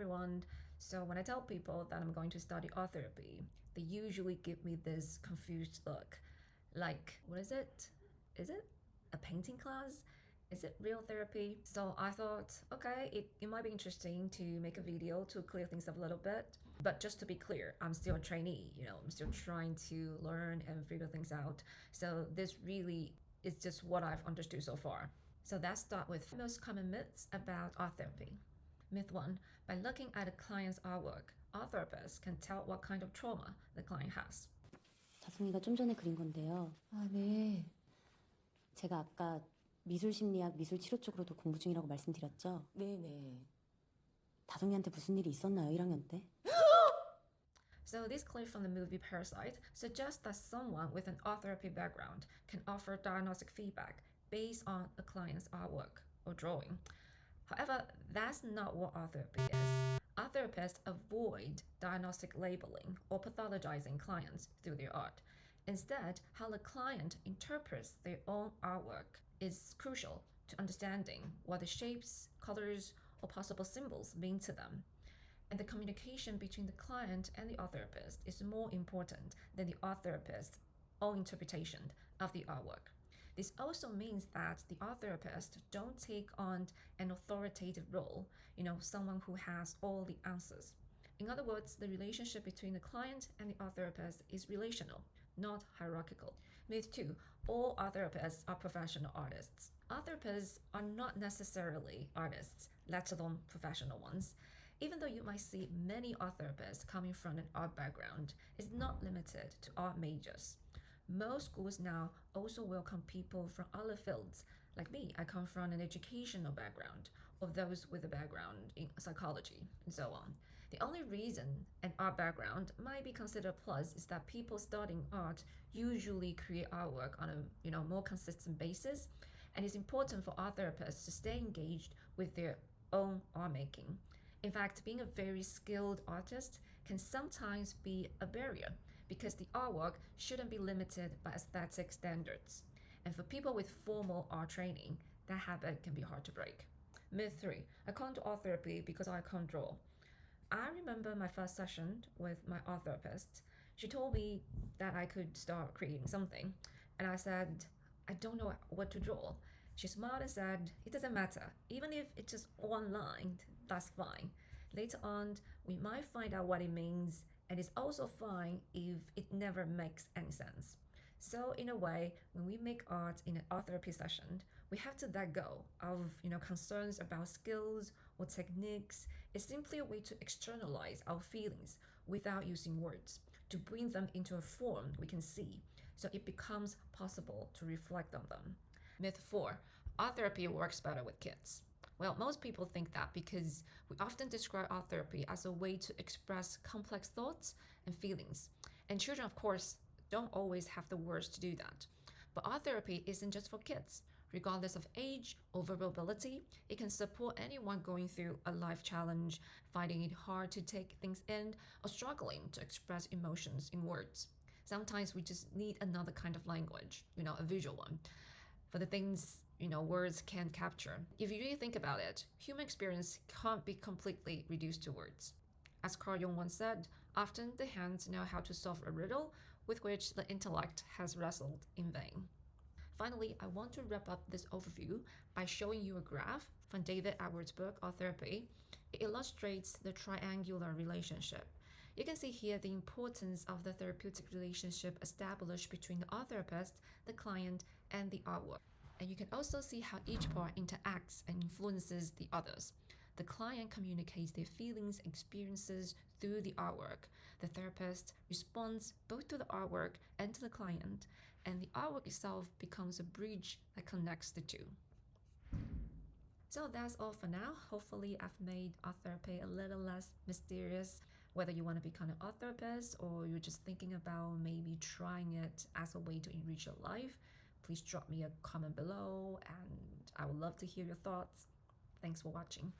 everyone. So when I tell people that I'm going to study art therapy, they usually give me this confused look. Like, what is it? Is it a painting class? Is it real therapy? So I thought, okay, it might be interesting to make a video to clear things up a little bit. But just to be clear, I'm still a trainee, I'm still trying to learn and figure things out. So this really is just what I've understood so far. So let's start with most common myths about art therapy. Myth 1. By looking at a client's artwork, art therapists can tell what kind of trauma the client has. 다솜이가 좀 전에 그린 건데요. 아, 네. 제가 아까 미술심리학, 미술치료 쪽으로도 공부 중이라고 말씀드렸죠? 네네. 다솜이한테 무슨 일이 있었나요, 1학년 때? So this clip from the movie Parasite suggests that someone with an art therapy background can offer diagnostic feedback based on a client's artwork or drawing. However, that's not what art therapy is. Art therapists avoid diagnostic labeling or pathologizing clients through their art. Instead, how the client interprets their own artwork is crucial to understanding what the shapes, colors, or possible symbols mean to them. And the communication between the client and the art therapist is more important than the art therapist's own interpretation of the artwork. This also means that the art therapists don't take on an authoritative role, someone who has all the answers. In other words, the relationship between the client and the art therapist is relational, not hierarchical. Myth 2. All art therapists are professional artists. Art therapists are not necessarily artists, let alone professional ones. Even though you might see many art therapists coming from an art background, it's not limited to art majors. Most schools now also welcome people from other fields. Like me, I come from an educational background, or those with a background in psychology, and so on. The only reason an art background might be considered a plus is that people studying art usually create artwork on a more consistent basis, and it's important for art therapists to stay engaged with their own art making. In fact, being a very skilled artist can sometimes be a barrier because the artwork shouldn't be limited by aesthetic standards. And for people with formal art training, that habit can be hard to break. Myth 3. I can't do art therapy because I can't draw. I remember my first session with my art therapist. She told me that I could start creating something. And I said, I don't know what to draw. She smiled and said, it doesn't matter. Even if it's just one line, that's fine. Later on, we might find out what it means, and it's also fine if it never makes any sense. So in a way, when we make art in an art therapy session, we have to let go of concerns about skills or techniques. It's simply a way to externalize our feelings without using words, to bring them into a form we can see, so it becomes possible to reflect on them. Myth 4. Art therapy works better with kids. Well, most people think that because we often describe art therapy as a way to express complex thoughts and feelings. And children, of course, don't always have the words to do that. But art therapy isn't just for kids. Regardless of age or vulnerability, it can support anyone going through a life challenge, finding it hard to take things in, or struggling to express emotions in words. Sometimes we just need another kind of language, a visual one, for the things words can't capture. If you really think about it, human experience can't be completely reduced to words. As Carl Jung once said, often the hands know how to solve a riddle with which the intellect has wrestled in vain. Finally, I want to wrap up this overview by showing you a graph from David Edwards' book, Art Therapy. It illustrates the triangular relationship. You can see here the importance of the therapeutic relationship established between the art therapist, the client, and the artwork. And you can also see how each part interacts and influences the others. The client communicates their feelings and experiences through the artwork. The therapist responds both to the artwork and to the client, and the artwork itself becomes a bridge that connects the two. So that's all for now. Hopefully I've made art therapy a little less mysterious. Whether you want to become an art therapist or you're just thinking about maybe trying it as a way to enrich your life, please drop me a comment below and I would love to hear your thoughts. Thanks for watching.